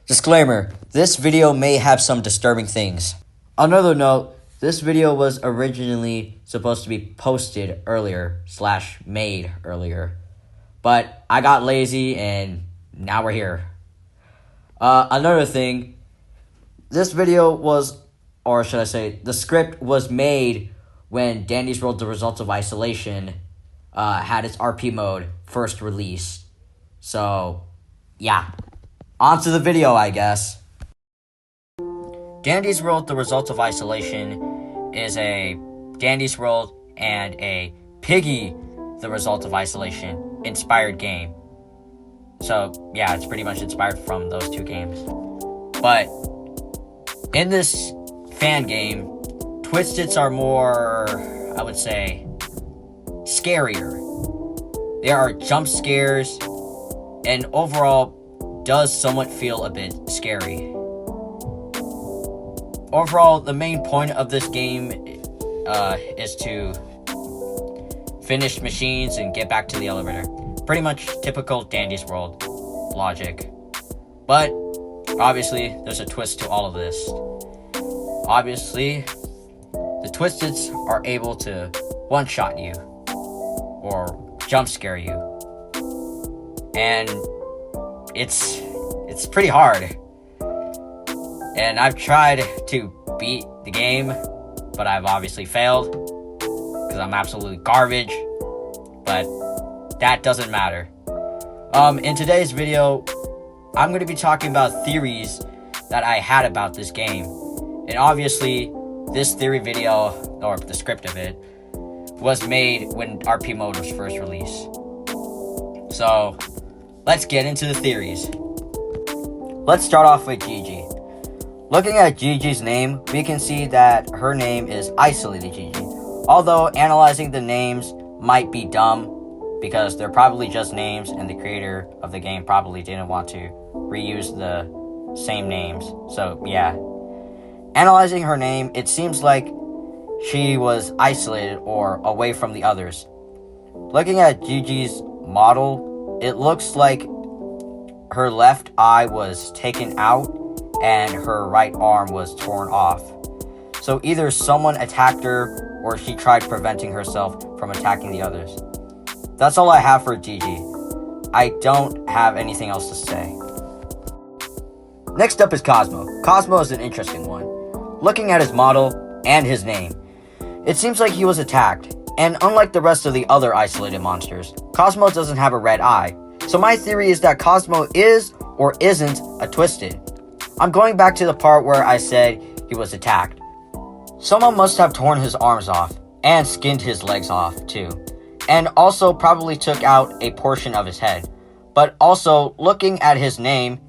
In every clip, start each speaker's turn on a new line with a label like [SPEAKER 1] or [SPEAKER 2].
[SPEAKER 1] Disclaimer, this video may have some disturbing things. Another note, this video was originally supposed to be posted earlier / made earlier, but I got lazy and now we're here. Another thing, this video was, or should I say, the script was made when Dandy's World: The Results of Isolation had its RP mode first released. So, yeah. On to the video, I guess. Dandy's World: The Results of Isolation is a Dandy's World and a Piggy: The Result of Isolation inspired game. So, yeah, it's pretty much inspired from those two games. But in this fan game, Twisteds are more, I would say, scarier. There are jump scares, and overall does somewhat feel a bit scary. Overall, the main point of this game is to finish machines and get back to the elevator. Pretty much typical Dandy's World logic. But, obviously, there's a twist to all of this. Obviously, the Twisteds are able to one-shot you, or jump scare you. And it's pretty hard. And I've tried to beat the game, but I've obviously failed because I'm absolutely garbage. But that doesn't matter. In today's video, I'm going to be talking about theories that I had about this game. And obviously, this theory video, or the script of it, was made when RP mode was first released. So, let's get into the theories. Let's start off with Gigi. Looking at Gigi's name, we can see that her name is Isolated Gigi. Although analyzing the names might be dumb, because they're probably just names and the creator of the game probably didn't want to reuse the same names. So, yeah. Analyzing her name, it seems like she was isolated or away from the others. Looking at Gigi's model, it looks like her left eye was taken out and her right arm was torn off. So either someone attacked her or she tried preventing herself from attacking the others. That's all I have for Gigi. I don't have anything else to say. Next up is Cosmo. Cosmo is an interesting one. Looking at his model and his name, it seems like he was attacked, and unlike the rest of the other isolated monsters, Cosmo doesn't have a red eye. So my theory is that Cosmo is or isn't a Twisted. I'm going back to the part where I said he was attacked. Someone must have torn his arms off and skinned his legs off too, and also probably took out a portion of his head. But also, looking at his name,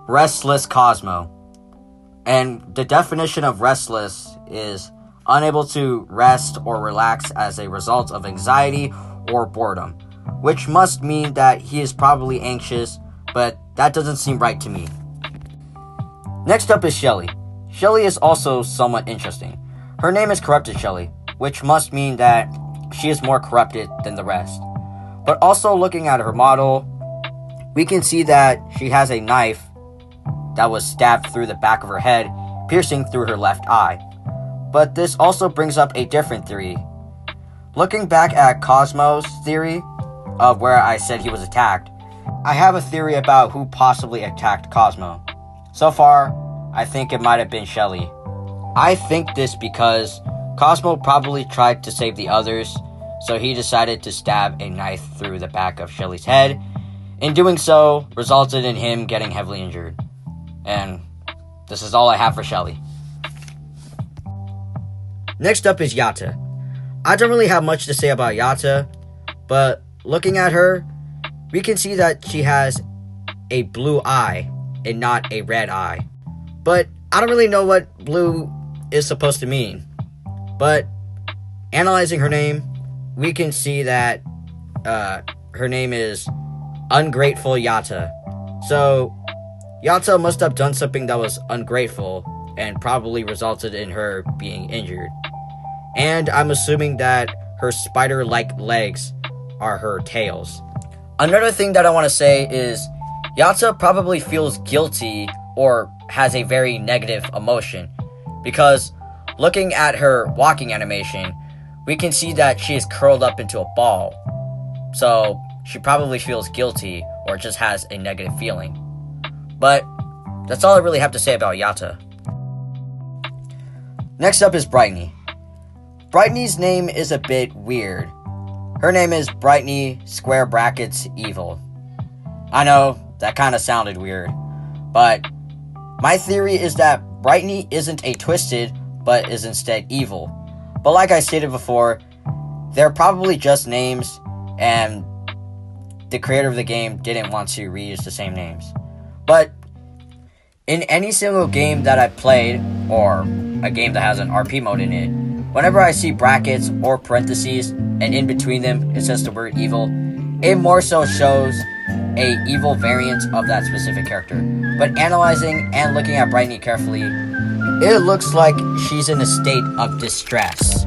[SPEAKER 1] Restless Cosmo. And the definition of restless is unable to rest or relax as a result of anxiety or boredom, which must mean that he is probably anxious, but that doesn't seem right to me. Next up is Shelly. Shelly is also somewhat interesting. Her name is Corrupted Shelly, which must mean that she is more corrupted than the rest. But also looking at her model, we can see that she has a knife that was stabbed through the back of her head, piercing through her left eye. But this also brings up a different theory. Looking back at Cosmo's theory of where I said he was attacked, I have a theory about who possibly attacked Cosmo. So far, I think it might have been Shelly. I think this because Cosmo probably tried to save the others, so he decided to stab a knife through the back of Shelly's head. In doing so, resulted in him getting heavily injured. And this is all I have for Shelly. Next up is Yatta. I don't really have much to say about Yatta, but looking at her, we can see that she has a blue eye and not a red eye. But I don't really know what blue is supposed to mean. But analyzing her name, we can see that her name is Ungrateful Yatta. So Yatta must have done something that was ungrateful and probably resulted in her being injured. And I'm assuming that her spider-like legs are her tails. Another thing that I want to say is Yatta probably feels guilty or has a very negative emotion, because looking at her walking animation, we can see that she is curled up into a ball. So she probably feels guilty or just has a negative feeling. But that's all I really have to say about Yatta. Next up is Brightney. Brightney's name is a bit weird. Her name is Brightney square brackets evil. I know, that kind of sounded weird, but my theory is that Brightney isn't a twisted, but is instead evil. But like I stated before, they're probably just names, and the creator of the game didn't want to reuse the same names. But in any single game that I played, or a game that has an RP mode in it, whenever I see brackets or parentheses, and in between them it says the word evil, it more so shows a evil variant of that specific character. But analyzing and looking at Brightney carefully, it looks like she's in a state of distress.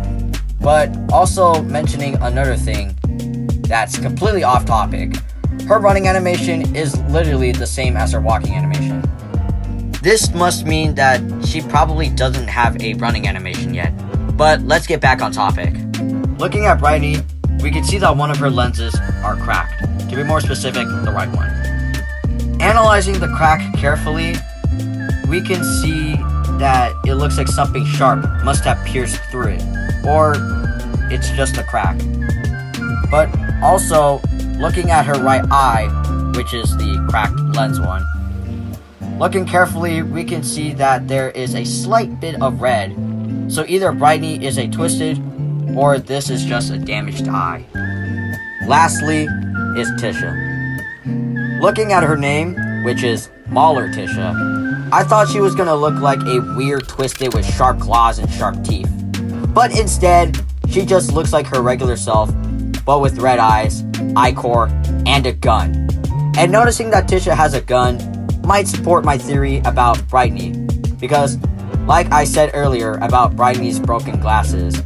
[SPEAKER 1] But also mentioning another thing that's completely off topic, her running animation is literally the same as her walking animation. This must mean that she probably doesn't have a running animation yet. But let's get back on topic. Looking at Brightney, we can see that one of her lenses are cracked. To be more specific, the right one. Analyzing the crack carefully, we can see that it looks like something sharp must have pierced through it, or it's just a crack. But also, looking at her right eye, which is the cracked lens one, looking carefully, we can see that there is a slight bit of red. So either Brightney is a twisted, or this is just a damaged eye. Lastly is Tisha. Looking at her name, which is Mauler Tisha, I thought she was gonna look like a weird twisted with sharp claws and sharp teeth. But instead, she just looks like her regular self, but with red eyes, eye core, and a gun. And noticing that Tisha has a gun might support my theory about Brightney, because like I said earlier about Brightney's broken glasses,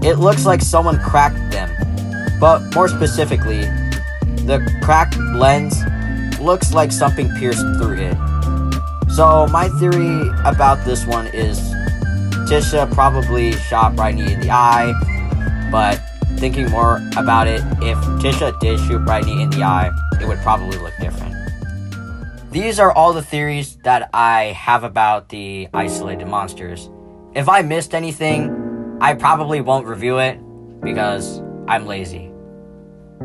[SPEAKER 1] it looks like someone cracked them. But more specifically, the cracked lens looks like something pierced through it. So my theory about this one is Tisha probably shot Brightney in the eye, but thinking more about it, if Tisha did shoot Brightney in the eye, it would probably look different. These are all the theories that I have about the isolated monsters. If I missed anything, I probably won't review it because I'm lazy.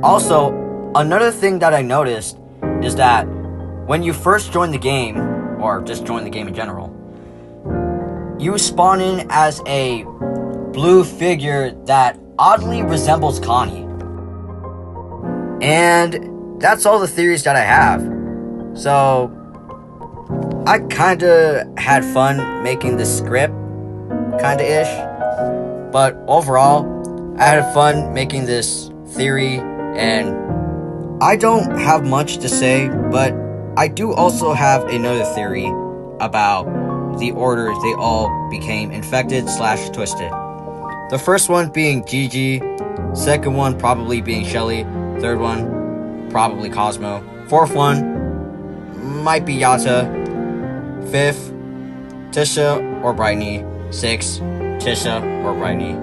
[SPEAKER 1] Also, another thing that I noticed is that when you first join the game, or just join the game in general, you spawn in as a blue figure that oddly resembles Connie. And that's all the theories that I have. So, I kinda had fun making this script, kinda-ish. But overall, I had fun making this theory, and I don't have much to say, but I do also have another theory about the order they all became infected/twisted. The first one being Gigi, second one probably being Shelly, third one probably Cosmo, fourth one might be Yatta, fifth Tisha or Brightney, sixth Tisha or Brightney.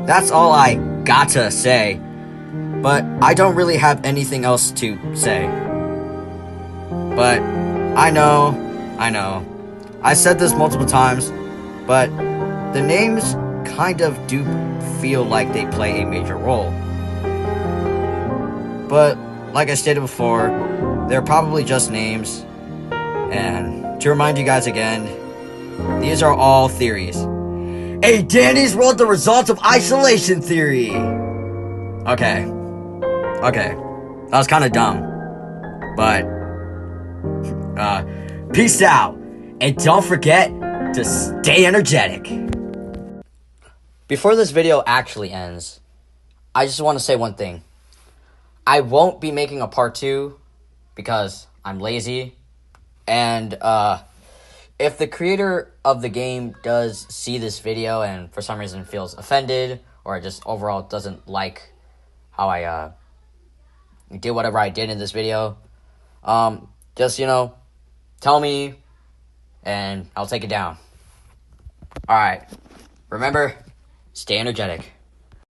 [SPEAKER 1] That's all I gotta say, but I don't really have anything else to say. But I know, I said this multiple times, but the names kind of do feel like they play a major role. But like I stated before, they're probably just names. And to remind you guys again, these are all theories. A Danny's World, the results of isolation theory. Okay. That was kind of dumb. But peace out, and don't forget to stay energetic. Before this video actually ends, I just want to say one thing. I won't be making a part 2 because I'm lazy, and if the creator of the game does see this video and for some reason feels offended or just overall doesn't like how I did whatever I did in this video, Just, tell me, and I'll take it down. Alright. Remember, stay energetic.